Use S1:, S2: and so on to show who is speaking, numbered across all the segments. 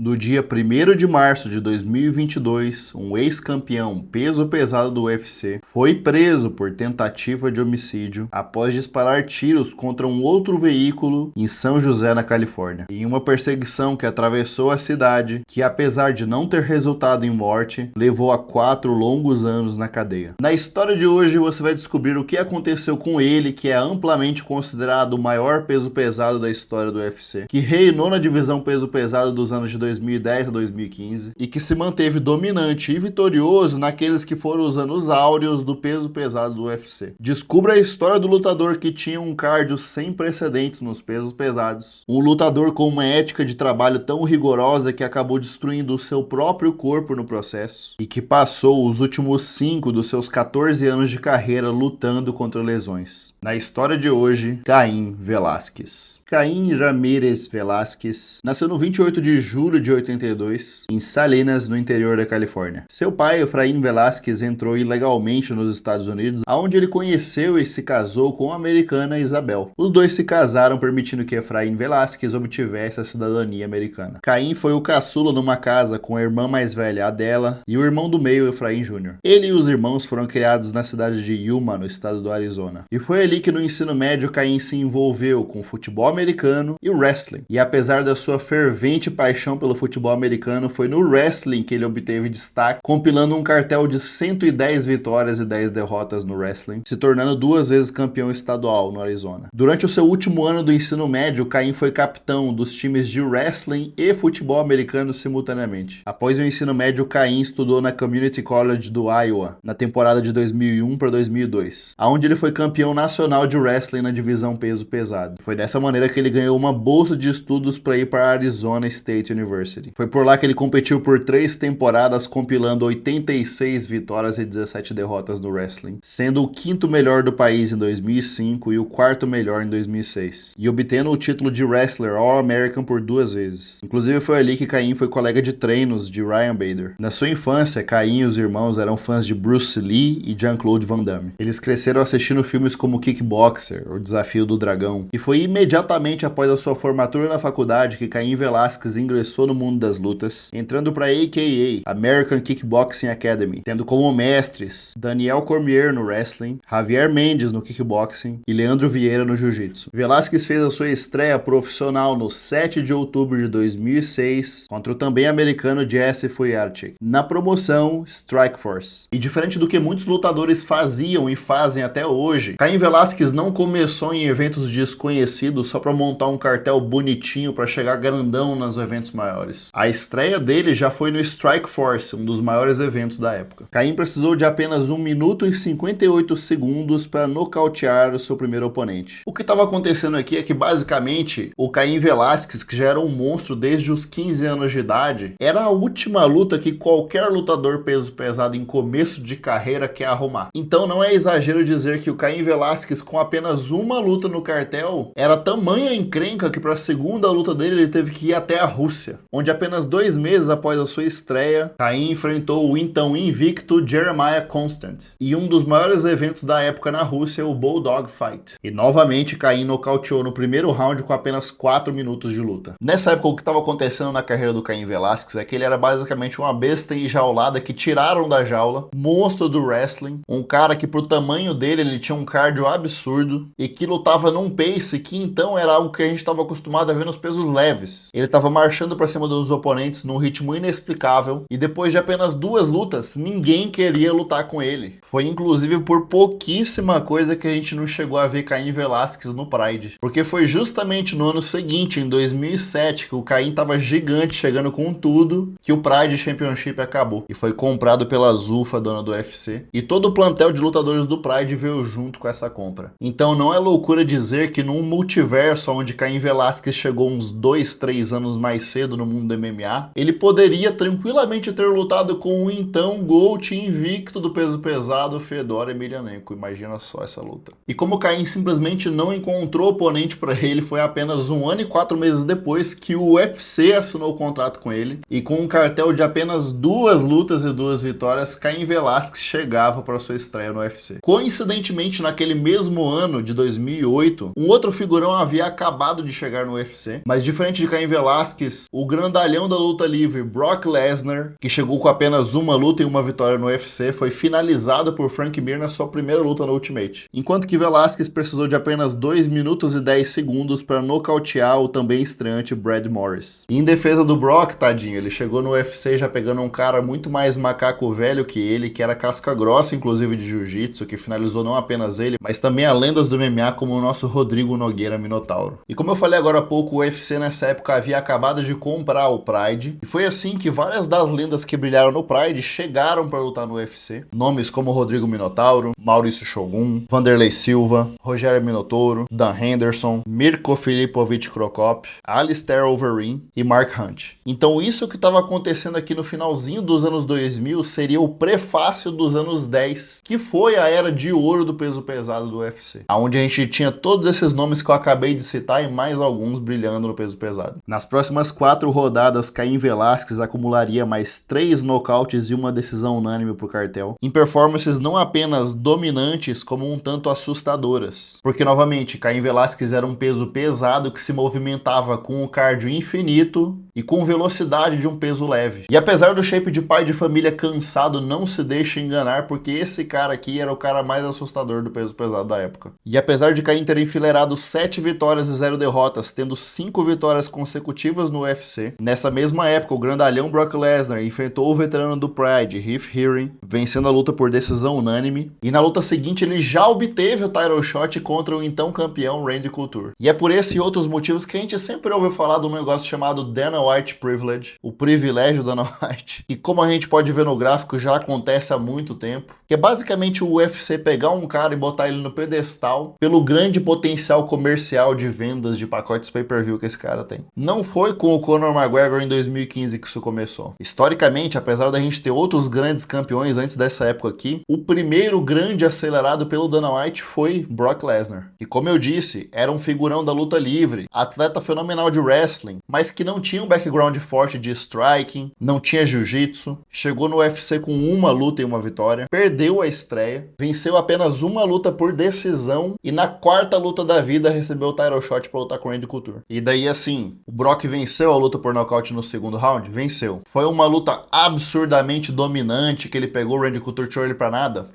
S1: No dia 1º de março de 2022, um ex-campeão peso pesado do UFC foi preso por tentativa de homicídio após disparar tiros contra um outro veículo em São José, na Califórnia, em uma perseguição que atravessou a cidade, que apesar de não ter resultado em morte, levou a 4 longos anos na cadeia. Na história de hoje você vai descobrir o que aconteceu com ele, que é amplamente considerado o maior peso pesado da história do UFC, que reinou na divisão peso pesado dos anos de 2010 a 2015 e que se manteve dominante e vitorioso naqueles que foram os anos áureos do peso pesado do UFC. Descubra a história do lutador que tinha um cardio sem precedentes nos pesos pesados, um lutador com uma ética de trabalho tão rigorosa que acabou destruindo o seu próprio corpo no processo e que passou os últimos 5 dos seus 14 anos de carreira lutando contra lesões. Na história de hoje, Caim Velasquez. Caim Ramírez Velasquez nasceu no 28 de julho de 82, em Salinas, no interior da Califórnia. Seu pai, Efraim Velasquez, entrou ilegalmente nos Estados Unidos, onde ele conheceu e se casou com a americana Isabel. Os dois se casaram, permitindo que Efraim Velasquez obtivesse a cidadania americana. Caim foi o caçula numa casa com a irmã mais velha, Adela, e o irmão do meio, Efraim Jr. Ele e os irmãos foram criados na cidade de Yuma, no estado do Arizona. E foi ali que no ensino médio Caim se envolveu com futebol americano e wrestling. E apesar da sua fervente paixão pelo futebol americano, foi no wrestling que ele obteve destaque, compilando um cartel de 110 vitórias e 10 derrotas no wrestling, se tornando 2 vezes campeão estadual no Arizona. Durante o seu último ano do ensino médio, Caim foi capitão dos times de wrestling e futebol americano simultaneamente. Após o ensino médio, Caim estudou na Community College do Iowa, na temporada de 2001 para 2002, onde ele foi campeão nacional de wrestling na divisão peso pesado. Foi dessa maneira que ele ganhou uma bolsa de estudos para ir para a Arizona State University. Foi por lá que ele competiu por 3 temporadas, compilando 86 vitórias e 17 derrotas no wrestling, sendo o 5º melhor do país em 2005 e o 4º melhor em 2006, e obtendo o título de Wrestler All-American por 2 vezes. Inclusive foi ali que Caim foi colega de treinos de Ryan Bader. Na sua infância, Caim e os irmãos eram fãs de Bruce Lee e Jean-Claude Van Damme. Eles cresceram assistindo filmes como Kickboxer, O Desafio do Dragão, e foi imediatamente após a sua formatura na faculdade que Caim Velasquez ingressou no mundo das lutas, entrando para a AKA, American Kickboxing Academy, tendo como mestres Daniel Cormier no wrestling, Javier Mendes no kickboxing e Leandro Vieira no jiu-jitsu. Velasquez fez a sua estreia profissional no 7 de outubro de 2006 contra o também americano Jesse Fuyarchik, na promoção Strikeforce. E diferente do que muitos lutadores faziam e fazem até hoje, Caim Velasquez não começou em eventos desconhecidos só para montar um cartel bonitinho para chegar grandão nos eventos maiores. A estreia dele já foi no Strikeforce, um dos maiores eventos da época. Caim precisou de apenas 1 minuto e 58 segundos para nocautear o seu primeiro oponente. O que estava acontecendo aqui é que basicamente o Caim Velasquez, que já era um monstro desde os 15 anos de idade, era a última luta que qualquer lutador peso pesado em começo de carreira quer arrumar. Então não é exagero dizer que o Caim Velasquez, com apenas uma luta no cartel, era tamanha encrenca que para a segunda luta dele ele teve que ir até a Rússia, onde apenas 2 meses após a sua estreia, Caim enfrentou o então invicto Jeremiah Constant, e um dos maiores eventos da época na Rússia, o Bulldog Fight. E novamente Caim nocauteou no primeiro round com apenas 4 minutos de luta. Nessa época o que estava acontecendo na carreira do Caim Velasquez é que ele era basicamente uma besta enjaulada que tiraram da jaula, monstro do wrestling, um cara que pro tamanho dele ele tinha um cardio absurdo e que lutava num pace que então era algo que a gente estava acostumado a ver nos pesos leves. Ele estava marchando para cima dos oponentes num ritmo inexplicável e depois de apenas 2 lutas, ninguém queria lutar com ele. Foi inclusive por pouquíssima coisa que a gente não chegou a ver Caim Velasquez no Pride, porque foi justamente no ano seguinte, em 2007, que o Caim estava gigante, chegando com tudo, que o Pride Championship acabou e foi comprado pela Zuffa, dona do UFC, e todo o plantel de lutadores do Pride veio junto com essa compra. Então não é loucura dizer que num multiverso onde Caim Velasquez chegou uns 2, 3 anos mais cedo no mundo do MMA, ele poderia tranquilamente ter lutado com o então GOAT invicto do peso pesado, Fedor Emelianenko. Imagina só essa luta. E como Caim simplesmente não encontrou oponente para ele, foi apenas 1 ano e 4 meses depois que o UFC assinou o contrato com ele, e com um cartel de apenas 2 lutas e 2 vitórias, Caim Velasquez chegava para sua estreia no UFC. Coincidentemente, naquele mesmo ano de 2008, um outro figurão havia havia acabado de chegar no UFC, mas diferente de Caim Velasquez, o grandalhão da luta livre Brock Lesnar, que chegou com apenas uma luta e uma vitória no UFC, foi finalizado por Frank Mir na sua primeira luta no Ultimate. Enquanto que Velasquez precisou de apenas 2 minutos e 10 segundos para nocautear o também estreante Brad Morris. E em defesa do Brock, tadinho, ele chegou no UFC já pegando um cara muito mais macaco velho que ele, que era casca grossa inclusive de jiu-jitsu, que finalizou não apenas ele, mas também a lendas do MMA como o nosso Rodrigo Nogueira Minotauro. E como eu falei agora há pouco, o UFC nessa época havia acabado de comprar o Pride, e foi assim que várias das lendas que brilharam no Pride chegaram para lutar no UFC. Nomes como Rodrigo Minotauro, Maurício Shogun, Vanderlei Silva, Rogério Minotouro, Dan Henderson, Mirko Filipovic Crocop, Alistair Overeem e Mark Hunt. Então isso que estava acontecendo aqui no finalzinho dos anos 2000 seria o prefácio dos anos 10, que foi a era de ouro do peso pesado do UFC, onde a gente tinha todos esses nomes que eu acabei de citar e mais alguns brilhando no peso pesado. Nas próximas 4 rodadas, Caim Velasquez acumularia mais 3 nocautes e uma decisão unânime pro cartel, em performances não apenas dominantes, como um tanto assustadoras. Porque, novamente, Caim Velasquez era um peso pesado que se movimentava com um cardio infinito e com velocidade de um peso leve. E apesar do shape de pai de família cansado, não se deixe enganar, porque esse cara aqui era o cara mais assustador do peso pesado da época. E apesar de Caim ter enfileirado 7 vitórias e 0 derrotas, tendo 5 vitórias consecutivas no UFC, nessa mesma época o grandalhão Brock Lesnar enfrentou o veterano do Pride, Heath Herring, vencendo a luta por decisão unânime, e na luta seguinte ele já obteve o title shot contra o então campeão Randy Couture. E é por esse e outros motivos que a gente sempre ouve falar de um negócio chamado Dana White Privilege, o privilégio da Dana White, e como a gente pode ver no gráfico já acontece há muito tempo, que é basicamente o UFC pegar um cara e botar ele no pedestal pelo grande potencial comercial de vendas de pacotes pay-per-view que esse cara tem. Não foi com o Conor McGregor em 2015 que isso começou. Historicamente, apesar da gente ter outros grandes campeões antes dessa época aqui, o primeiro grande acelerado pelo Dana White foi Brock Lesnar. E como eu disse, era um figurão da luta livre, atleta fenomenal de wrestling, mas que não tinha um background forte de striking, não tinha jiu-jitsu, chegou no UFC com uma luta e uma vitória, perdeu a estreia, venceu apenas uma luta por decisão e na 4ª luta da vida recebeu o title shot pra lutar com o Randy Couture. E daí assim, o Brock venceu a luta por nocaute no segundo round? Venceu. Foi uma luta absurdamente dominante que ele pegou o Randy Couture, tirou ele pra nada?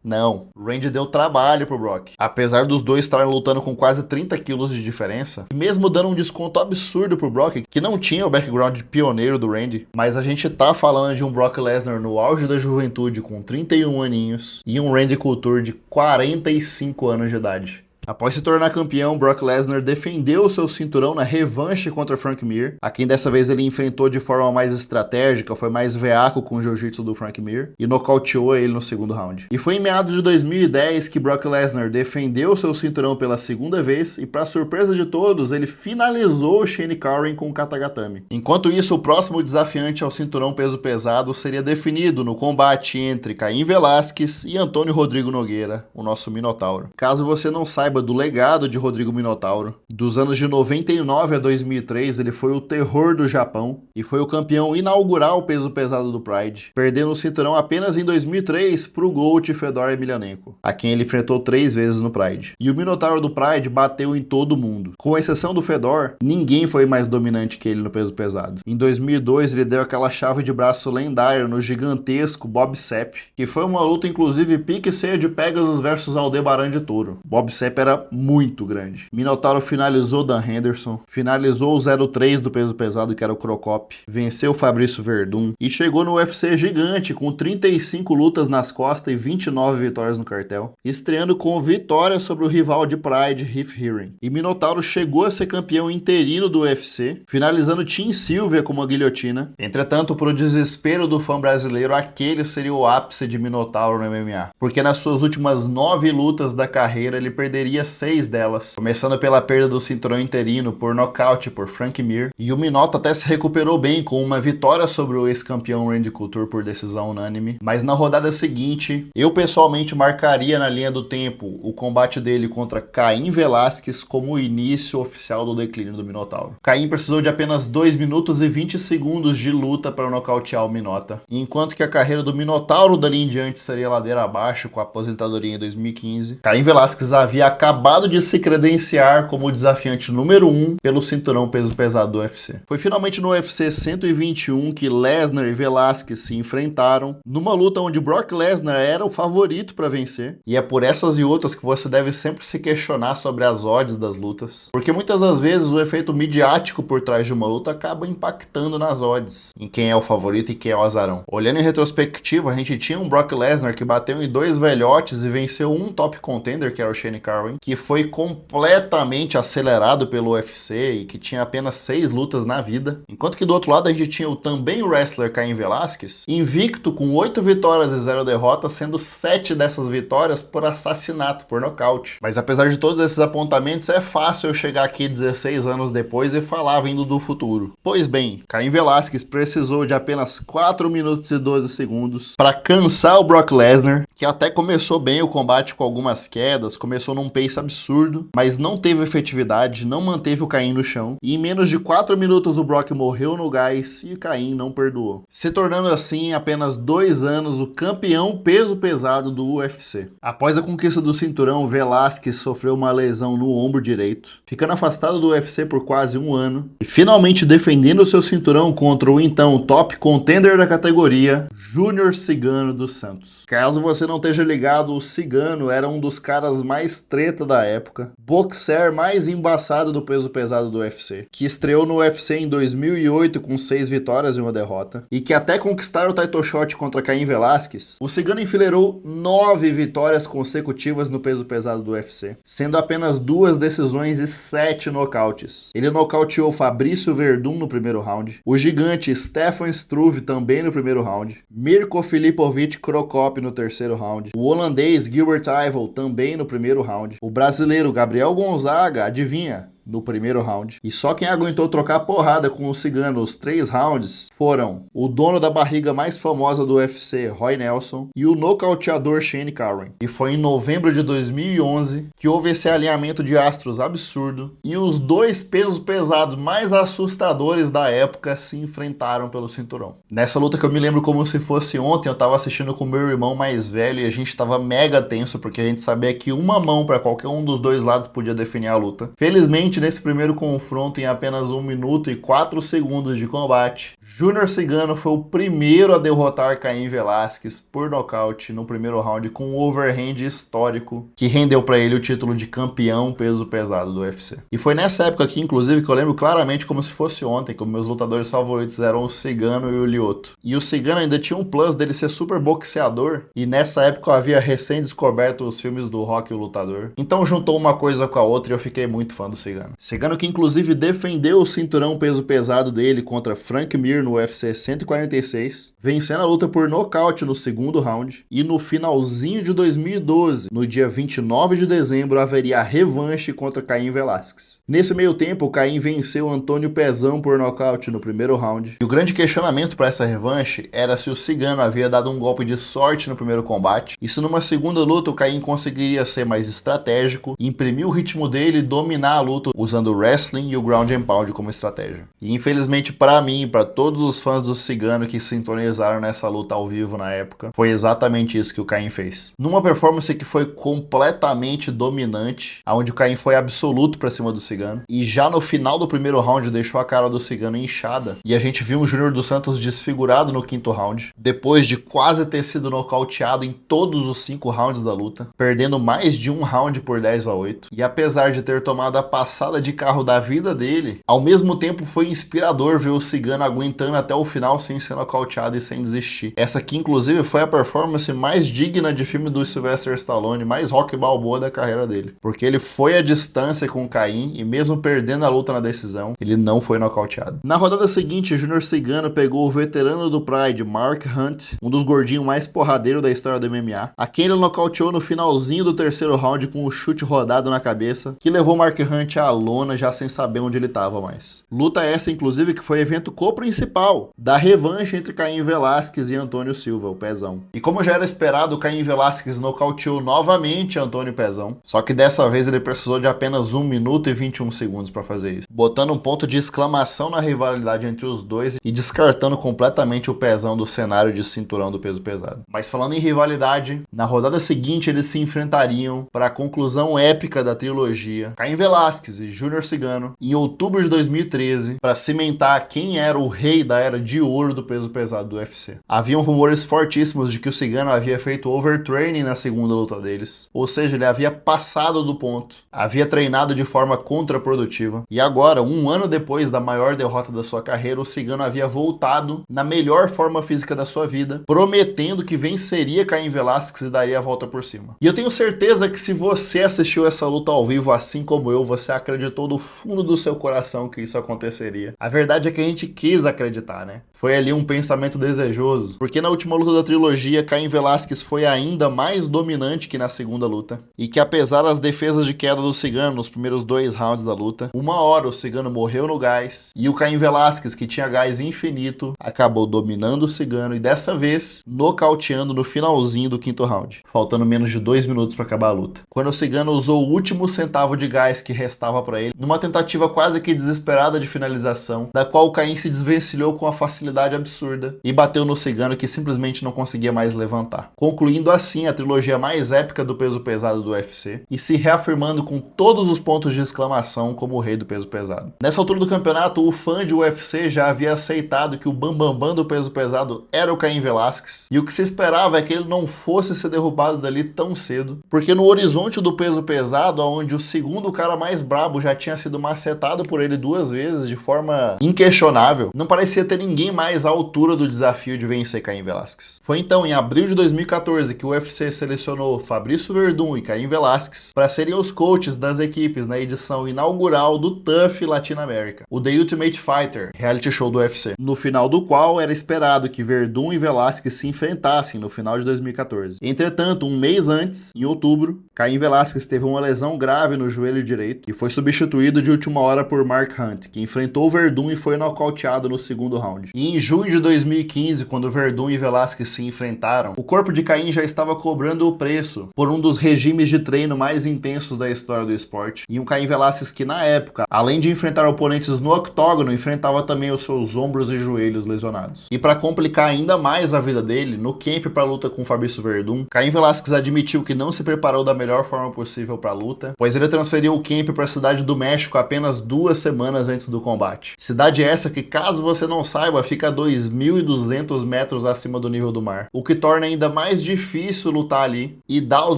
S1: Não, o Randy deu trabalho pro Brock. Apesar dos dois estarem lutando com quase 30 quilos de diferença, mesmo dando um desconto absurdo pro Brock, que não tinha o background de pioneiro do Randy, mas a gente tá falando de um Brock Lesnar no auge da juventude com 31 aninhos e um Randy Couture de 45 anos de idade. Após se tornar campeão, Brock Lesnar defendeu o seu cinturão na revanche contra Frank Mir, a quem dessa vez ele enfrentou de forma mais estratégica, foi mais veaco com o jiu-jitsu do Frank Mir e nocauteou ele no segundo round. E foi em meados de 2010 que Brock Lesnar defendeu o seu cinturão pela segunda vez e, para surpresa de todos, ele finalizou o Shane Carwin com o Katagatame. Enquanto isso, o próximo desafiante ao cinturão peso pesado seria definido no combate entre Caim Velasquez e Antônio Rodrigo Nogueira, o nosso Minotauro. Caso você não saiba do legado de Rodrigo Minotauro, dos anos de 99 a 2003 ele foi o terror do Japão e foi o campeão inaugural peso pesado do Pride, perdendo o cinturão apenas em 2003 pro Gold Fedor Emelianenko, a quem ele enfrentou 3 vezes no Pride. E o Minotauro do Pride bateu em todo mundo. Com exceção do Fedor, ninguém foi mais dominante que ele no peso pesado. Em 2002 ele deu aquela chave de braço lendária no gigantesco Bob Sapp, que foi uma luta inclusive pique ceia de Pegasus versus Aldebaran de Touro. Bob Sapp era muito grande. Minotauro finalizou Dan Henderson, finalizou o 03 do peso pesado, que era o Crocop, venceu o Fabrício Verdun e chegou no UFC gigante com 35 lutas nas costas e 29 vitórias no cartel, estreando com vitória sobre o rival de Pride, Heath Herring. E Minotauro chegou a ser campeão interino do UFC, finalizando Tim Sylvia com uma guilhotina. Entretanto, pro desespero do fã brasileiro, aquele seria o ápice de Minotauro no MMA, porque nas suas últimas 9 lutas da carreira ele perderia 6 delas, começando pela perda do cinturão interino por nocaute por Frank Mir, e o Minota até se recuperou bem com uma vitória sobre o ex-campeão Randy Couture por decisão unânime, mas na rodada seguinte, eu pessoalmente marcaria na linha do tempo o combate dele contra Caim Velasquez como o início oficial do declínio do Minotauro. Caim precisou de apenas 2 minutos e 20 segundos de luta para nocautear o Minota, e enquanto que a carreira do Minotauro dali em diante seria ladeira abaixo com a aposentadoria em 2015, Caim Velasquez havia acabado de se credenciar como o desafiante número 1 pelo cinturão peso pesado do UFC. Foi finalmente no UFC 121 que Lesnar e Velasquez se enfrentaram, numa luta onde Brock Lesnar era o favorito para vencer, e é por essas e outras que você deve sempre se questionar sobre as odds das lutas, porque muitas das vezes o efeito midiático por trás de uma luta acaba impactando nas odds, em quem é o favorito e quem é o azarão. Olhando em retrospectiva, a gente tinha um Brock Lesnar que bateu em 2 velhotes e venceu um top contender, que era o Shane Carwin, que foi completamente acelerado pelo UFC e que tinha apenas 6 lutas na vida, enquanto que do outro lado a gente tinha o também wrestler Cain Velasquez, invicto com 8 vitórias e 0 derrotas, sendo 7 dessas vitórias por assassinato, por nocaute. Mas apesar de todos esses apontamentos, é fácil eu chegar aqui 16 anos depois e falar vindo do futuro. Pois bem, Cain Velasquez precisou de apenas 4 minutos e 12 segundos para cansar o Brock Lesnar, que até começou bem o combate com algumas quedas, começou num pace absurdo, mas não teve efetividade, não manteve o Cain no chão, e em menos de 4 minutos o Brock morreu no gás e Cain não perdoou, se tornando assim em apenas 2 anos o campeão peso pesado do UFC. Após a conquista do cinturão, Velasquez sofreu uma lesão no ombro direito, ficando afastado do UFC por quase 1 ano, e finalmente defendendo seu cinturão contra o então top contender da categoria, Júnior Cigano dos Santos. Caso você não esteja ligado, o Cigano era um dos caras mais treta da época, boxer mais embaçado do peso pesado do UFC, que estreou no UFC em 2008 com 6 vitórias e 1 derrota, e que até conquistar o title shot contra Cain Velasquez, o Cigano enfileirou 9 vitórias consecutivas no peso pesado do UFC, sendo apenas 2 decisões e 7 nocautes. Ele nocauteou Fabrício Verdun no primeiro round, o gigante Stefan Struve também no primeiro round, Mirko Filipovic Crocop no terceiro round, o holandês Gilbert Yvel também no primeiro round, o brasileiro Gabriel Gonzaga, adivinha? No primeiro round. E só quem aguentou trocar porrada com o Cigano os 3 rounds foram o dono da barriga mais famosa do UFC, Roy Nelson, e o nocauteador Shane Carwin. E foi em novembro de 2011 que houve esse alinhamento de astros absurdo e os 2 pesos pesados mais assustadores da época se enfrentaram pelo cinturão. Nessa luta que eu me lembro como se fosse ontem, eu tava assistindo com meu irmão mais velho e a gente tava mega tenso porque a gente sabia que uma mão para qualquer um dos 2 lados podia definir a luta. Felizmente, nesse primeiro confronto, em apenas 1 minuto e 4 segundos de combate, Júnior Cigano foi o primeiro a derrotar Cain Velasquez por nocaute no primeiro round com um overhand histórico que rendeu para ele o título de campeão peso pesado do UFC. E foi nessa época aqui, inclusive, que eu lembro claramente como se fosse ontem, que os meus lutadores favoritos eram o Cigano e o Lyoto. E o Cigano ainda tinha um plus dele ser super boxeador, e nessa época eu havia recém-descoberto os filmes do Rock e o Lutador. Então juntou uma coisa com a outra e eu fiquei muito fã do Cigano. Cigano que inclusive defendeu o cinturão peso pesado dele contra Frank Mir no UFC 146, vencendo a luta por nocaute no segundo round, e no finalzinho de 2012, no dia 29 de dezembro, haveria a revanche contra Cain Velasquez. Nesse meio tempo, o Cain venceu Antônio Pezão por nocaute no primeiro round, e o grande questionamento para essa revanche era se o Cigano havia dado um golpe de sorte no primeiro combate, e se numa segunda luta o Cain conseguiria ser mais estratégico, imprimir o ritmo dele e dominar a luta usando o wrestling e o ground and pound como estratégia. E infelizmente para mim e para todos os fãs do Cigano que sintonizaram nessa luta ao vivo na época, foi exatamente isso que o Cain fez. Numa performance que foi completamente dominante, onde o Cain foi absoluto para cima do Cigano, e já no final do primeiro round deixou a cara do Cigano inchada, e a gente viu um Júnior dos Santos desfigurado no quinto round, depois de quase ter sido nocauteado em todos os 5 rounds da luta, perdendo mais de um round por 10-8, e apesar de ter tomado a passada de carro da vida dele, ao mesmo tempo foi inspirador ver o Cigano aguentando até o final sem ser nocauteado e sem desistir. Essa aqui inclusive foi a performance mais digna de filme do Sylvester Stallone, mais Rocky Balboa da carreira dele, porque ele foi à distância com o Cain e mesmo perdendo a luta na decisão, ele não foi nocauteado. Na rodada seguinte, Júnior Cigano pegou o veterano do Pride, Mark Hunt, um dos gordinhos mais porradeiros da história do MMA, a quem ele nocauteou no finalzinho do terceiro round com um chute rodado na cabeça, que levou Mark Hunt à lona já sem saber onde ele estava mais. Luta essa, inclusive, que foi evento co-principal da revanche entre Caim Velasquez e Antônio Silva, o Pezão. E como já era esperado, o Caim Velasquez nocauteou novamente Antônio Pezão, só que dessa vez ele precisou de apenas 1 minuto e 21 segundos para fazer isso, botando um ponto de exclamação na rivalidade entre os dois e descartando completamente o Pezão do cenário de cinturão do peso pesado. Mas falando em rivalidade, na rodada seguinte eles se enfrentariam para a conclusão épica da trilogia Caim Velasquez e Júnior Cigano em outubro de 2013 para cimentar quem era o rei da era de ouro do peso pesado do UFC. Haviam rumores fortíssimos de que o Cigano havia feito overtraining na segunda luta deles, ou seja, ele havia passado do ponto, havia treinado de forma contraprodutiva e agora, um ano depois da maior derrota da sua carreira, o Cigano havia voltado na melhor forma física da sua vida, prometendo que venceria Caim Velasquez e daria a volta por cima. E eu tenho certeza que se você assistiu essa luta ao vivo assim como eu, você acreditou do fundo do seu coração que isso aconteceria. A verdade é que a gente quis acreditar, né? Foi ali um pensamento desejoso, porque na última luta da trilogia, Caim Velasquez foi ainda mais dominante que na segunda luta, e que apesar das defesas de queda do Cigano nos primeiros 2 rounds da luta, uma hora o Cigano morreu no gás, e o Caim Velasquez, que tinha gás infinito, acabou dominando o Cigano e dessa vez nocauteando no finalzinho do 5º round, faltando menos de 2 minutos para acabar a luta. Quando o Cigano usou o último centavo de gás que restava para ele, numa tentativa quase que desesperada de finalização, da qual o Caim se desvencilhou com a facilidade absurda e bateu no Cigano, que simplesmente não conseguia mais levantar, concluindo assim a trilogia mais épica do peso pesado do UFC e se reafirmando com todos os pontos de exclamação como o rei do peso pesado. Nessa altura do campeonato, o fã de UFC já havia aceitado que o bambambam do peso pesado era o Caim Velasquez, e o que se esperava é que ele não fosse ser derrubado dali tão cedo, porque no horizonte do peso pesado, onde o segundo cara mais brabo já tinha sido macetado por ele 2 vezes de forma inquestionável, não parecia ter ninguém mais à altura do desafio de vencer Caim Velasquez. Foi então em abril de 2014 que o UFC selecionou Fabrício Verdun e Caim Velasquez para serem os coaches das equipes na edição inaugural do TUF Latin America, o The Ultimate Fighter, reality show do UFC, no final do qual era esperado que Verdun e Velasquez se enfrentassem no final de 2014. Entretanto, um mês antes, em outubro, Caim Velasquez teve uma lesão grave no joelho direito e foi substituído de última hora por Mark Hunt, que enfrentou Verdun e foi nocauteado no segundo round. E em junho de 2015, quando Verdun e Velasquez se enfrentaram, o corpo de Caim já estava cobrando o preço por um dos regimes de treino mais intensos da história do esporte. E um Caim Velasquez que, na época, além de enfrentar oponentes no octógono, enfrentava também os seus ombros e joelhos lesionados. E para complicar ainda mais a vida dele, no camp para a luta com Fabrício Verdun, Caim Velasquez admitiu que não se preparou da melhor forma possível para a luta, pois ele transferiu o camp para a cidade do México apenas 2 semanas antes do combate. Cidade essa que, caso você não saiba, fica a 2.200 metros acima do nível do mar, o que torna ainda mais difícil lutar ali e dá aos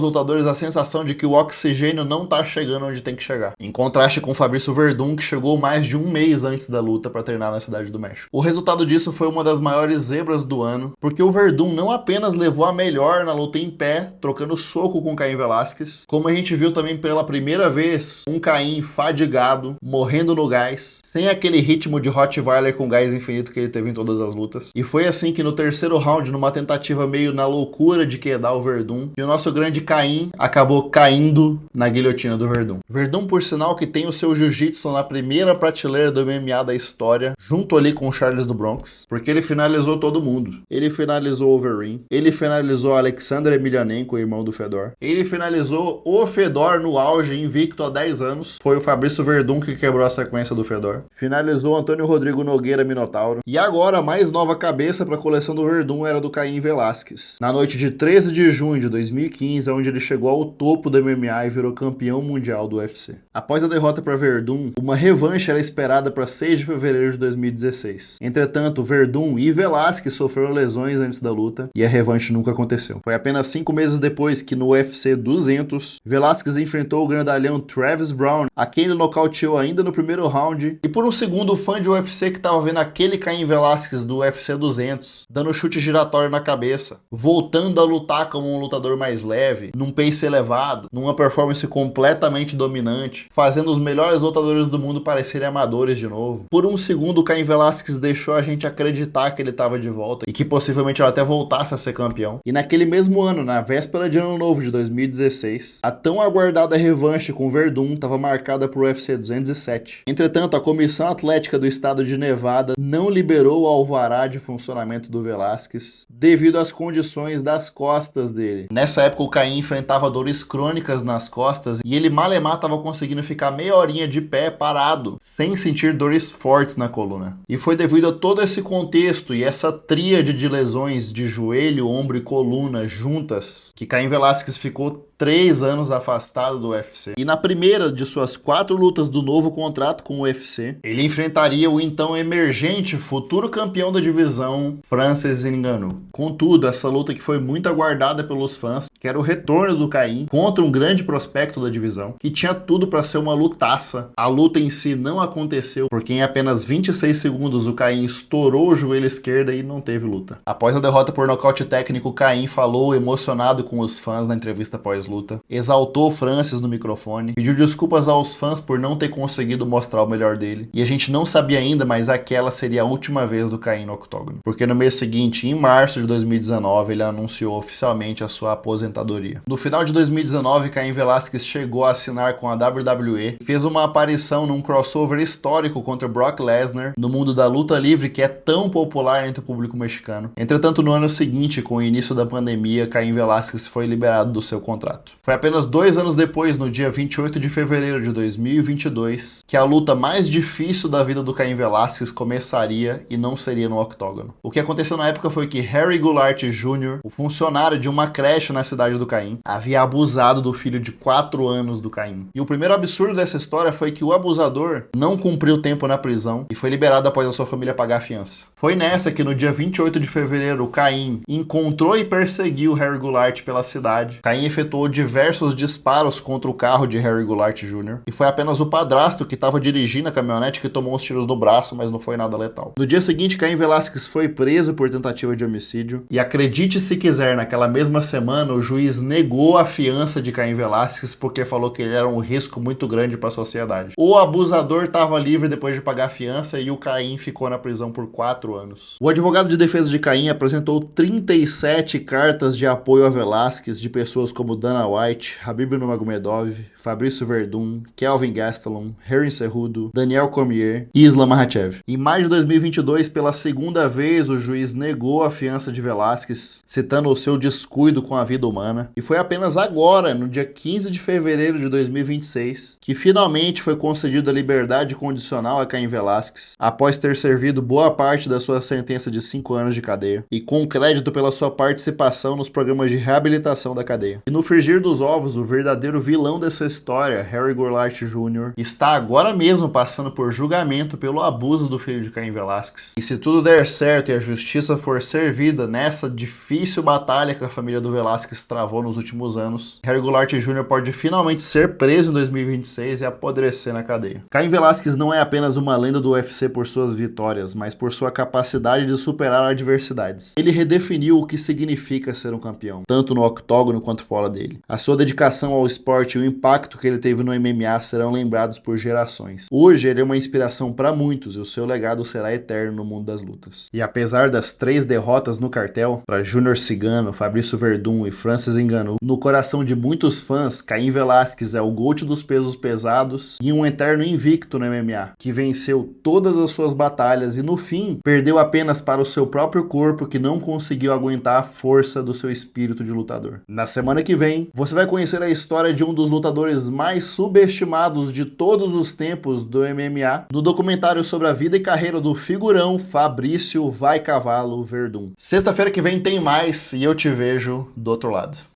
S1: lutadores a sensação de que o oxigênio não está chegando onde tem que chegar. Em contraste com Fabrício Verdun, que chegou mais de 1 mês antes da luta para treinar na cidade do México. O resultado disso foi uma das maiores zebras do ano, porque o Verdun não apenas levou a melhor na luta em pé, trocando soco com Caim Velasquez, como a gente viu também pela primeira vez um Caim fadigado, morrendo no gás, sem aquele ritmo de Rottweiler com gás infinito que ele teve em todas as lutas. E foi assim que no terceiro round, numa tentativa meio na loucura de quedar o Verdun, que o nosso grande Caim acabou caindo na guilhotina do Verdun. Verdun, por sinal, que tem o seu jiu-jitsu na primeira prateleira do MMA da história, junto ali com o Charles do Bronx, porque ele finalizou todo mundo. Ele finalizou o Overeem, ele finalizou Alexander Emelianenko, irmão do Fedor. Ele finalizou o Fedor no auge, invicto há 10 anos. Foi o Fabrício Verdun que quebrou a sequência do Fedor. Finalizou Antônio Rodrigo Nogueira Minotauro. E agora, a mais nova cabeça para a coleção do Verdun era do Caim Velasquez. Na noite de 13 de junho de 2015, onde ele chegou ao topo do MMA e virou campeão mundial do UFC. Após a derrota para Verdun, uma revanche era esperada para 6 de fevereiro de 2016. Entretanto, Verdun e Velasquez sofreram lesões antes da luta e a revanche nunca aconteceu. Foi apenas 5 meses depois que no UFC 200, Velasquez enfrentou o grandalhão Travis Brown, a quem ele nocauteou ainda no primeiro round, e por um segundo o fã de UFC que estava vendo aquele Caim Velasquez do UFC 200, dando chute giratório na cabeça, voltando a lutar como um lutador mais leve, num pace elevado, numa performance completamente dominante, fazendo os melhores lutadores do mundo parecerem amadores de novo. Por um segundo o Caim Velasquez deixou a gente acreditar que ele estava de volta e que possivelmente ele até voltasse a ser campeão. E naquele mesmo ano, na véspera de ano novo de 2016, a tão aguardada revanche com Verdun estava marcada marcada para o UFC 207. Entretanto, a Comissão Atlética do Estado de Nevada não liberou o alvará de funcionamento do Velasquez devido às condições das costas dele. Nessa época, o Caim enfrentava dores crônicas nas costas e ele malemar estava conseguindo ficar meia horinha de pé parado, sem sentir dores fortes na coluna. E foi devido a todo esse contexto e essa tríade de lesões de joelho, ombro e coluna juntas que Caim Velasquez ficou 3 anos afastado do UFC. E na primeira de suas 4 lutas do novo contrato com o UFC, ele enfrentaria o então emergente futuro campeão da divisão, Francis Ngannou. Contudo, essa luta que foi muito aguardada pelos fãs, que era o retorno do Caim contra um grande prospecto da divisão, que tinha tudo para ser uma lutaça. A luta em si não aconteceu, porque em apenas 26 segundos o Caim estourou o joelho esquerdo e não teve luta. Após a derrota por nocaute técnico, o Caim falou emocionado com os fãs na entrevista pós-luta, exaltou Francis no microfone, pediu desculpas aos fãs por não ter conseguido mostrar o melhor dele, e a gente não sabia ainda, mas aquela seria a última vez do Caim no octógono, porque no mês seguinte, em março de 2019, ele anunciou oficialmente a sua aposentadoria. No final de 2019, Caim Velasquez chegou a assinar com a WWE, fez uma aparição num crossover histórico contra Brock Lesnar no mundo da luta livre que é tão popular entre o público mexicano. Entretanto, no ano seguinte, com o início da pandemia, Caim Velasquez foi liberado do seu contrato. Foi apenas 2 anos depois, no dia 28 de fevereiro de 2022, que a luta mais difícil da vida do Caim Velasquez começaria e não seria no octógono. O que aconteceu na época foi que Harry Goulart Jr., o funcionário de uma creche na cidade do Caim, havia abusado do filho de 4 anos do Caim. E o primeiro absurdo dessa história foi que o abusador não cumpriu tempo na prisão e foi liberado após a sua família pagar a fiança. Foi nessa que no dia 28 de fevereiro o Caim encontrou e perseguiu Harry Goulart pela cidade. Caim efetuou diversos disparos contra o carro de Harry Goulart Jr. e foi apenas o padrasto que estava dirigindo a caminhonete que tomou os tiros no braço, mas não foi nada letal. No dia seguinte, Caim Velasquez foi preso por tentativa de homicídio e, acredite se quiser, naquela mesma semana o juiz negou a fiança de Caim Velasquez porque falou que ele era um risco muito grande para a sociedade. O abusador estava livre depois de pagar a fiança e o Caim ficou na prisão por 4 anos. O advogado de defesa de Caim apresentou 37 cartas de apoio a Velasquez de pessoas como Dana White, Khabib Nurmagomedov, Fabrício Werdum, Kelvin Gastelum, Henry Cejudo, Daniel Cormier e Islam Makhachev. Em maio de 2022, pela segunda vez, o juiz negou a fiança de Velasquez, citando o seu descuido com a vida humana. E foi apenas agora, no dia 15 de fevereiro de 2026, que finalmente foi concedida a liberdade condicional a Caim Velasquez, após ter servido boa parte da sua sentença de 5 anos de cadeia, e com crédito pela sua participação nos programas de reabilitação da cadeia. E no frigir dos ovos, o verdadeiro vilão dessa história, Harry Goulart Jr., está agora mesmo passando por julgamento pelo abuso do filho de Caim Velasquez. E se tudo der certo e a justiça for servida nessa difícil batalha que a família do Velasquez travou nos últimos anos, Harry Goulart Jr. pode finalmente ser preso em 2026 e apodrecer na cadeia. Caim Velasquez não é apenas uma lenda do UFC por suas vitórias, mas por sua capacidade de superar adversidades. Ele redefiniu o que significa ser um campeão, tanto no octógono quanto fora dele. A sua dedicação ao esporte e o impacto que ele teve no MMA serão lembrados por gerações. Hoje ele é uma inspiração para muitos e o seu legado será eterno no mundo das lutas. E apesar das 3 derrotas no cartel, para Júnior Cigano, Fabrício Werdum e Francis Ngannou, no coração de muitos fãs, Caim Velasquez é o GOAT dos pesos pesados e um eterno invicto no MMA, que venceu todas as suas batalhas e no fim perdeu apenas para o seu próprio corpo, que não conseguiu aguentar a força do seu espírito de lutador. Na semana que vem, você vai conhecer a história de um dos lutadores mais subestimados de todos os tempos do MMA, no documentário sobre a vida e carreira do figurão Fabrício Vai Cavalo Werdum. Sexta-feira que vem tem mais e eu te vejo do outro lado.